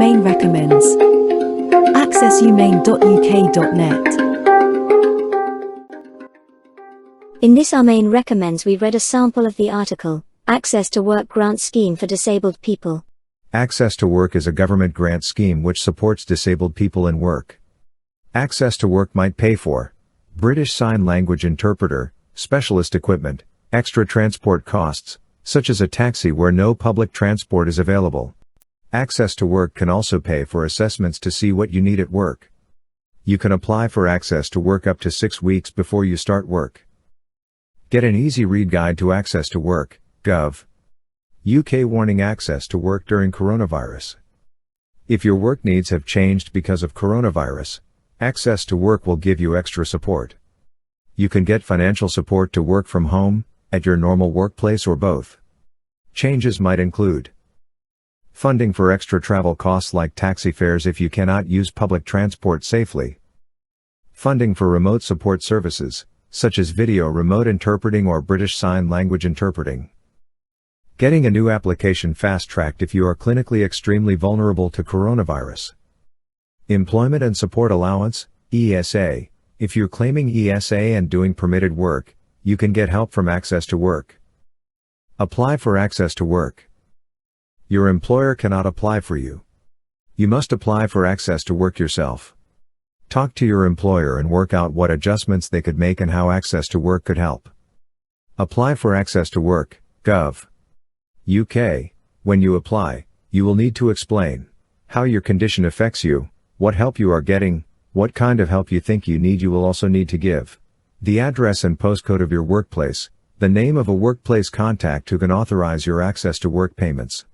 Humane recommends. accesshumane.uk.net. In this Humane Recommends we read a sample of the article, Access to Work Grant Scheme for Disabled People. Access to Work is a government grant scheme which supports disabled people in work. Access to Work might pay for British Sign Language interpreter, specialist equipment, extra transport costs, such as a taxi where no public transport is available. Access to Work can also pay for assessments to see what you need at work. You can apply for Access to Work up to 6 weeks before you start work. Get an easy read guide to Access to Work, Gov. UK warning access to work during coronavirus. If your work needs have changed because of coronavirus, Access to Work will give you extra support. You can get financial support to work from home, at your normal workplace or both. Changes might include funding for extra travel costs like taxi fares if you cannot use public transport safely. Funding for remote support services, such as video remote interpreting or British Sign Language interpreting. Getting a new application fast-tracked if you are clinically extremely vulnerable to coronavirus. Employment and Support Allowance, ESA. If you're claiming ESA and doing permitted work, you can get help from Access to Work. Apply for Access to Work. Your employer cannot apply for you. You must apply for Access to Work yourself. Talk to your employer and work out what adjustments they could make and how Access to Work could help. Apply for Access to Work, Gov. UK. When you apply, you will need to explain how your condition affects you, what help you are getting, what kind of help you think you need. You will also need to give the address and postcode of your workplace, the name of a workplace contact who can authorize your Access to Work payments.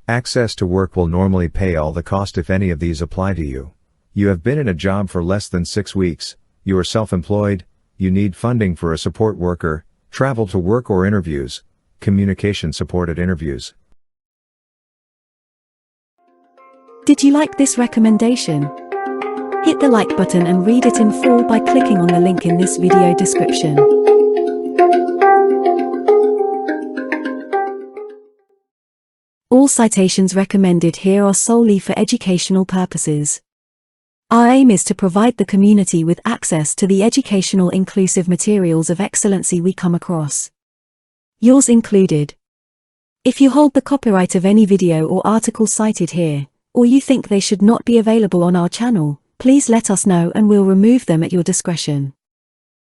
Access to Work will normally pay all the cost if any of these apply to you. You have been in a job for less than 6 weeks, you are self-employed, you need funding for a support worker, travel to work or interviews, communication support at interviews. Did you like this recommendation? Hit the like button and read it in full by clicking on the link in this video description. All citations recommended here are solely for educational purposes. Our aim is to provide the community with access to the educational inclusive materials of excellency we come across. Yours included. If you hold the copyright of any video or article cited here, or you think they should not be available on our channel, please let us know and we'll remove them at your discretion.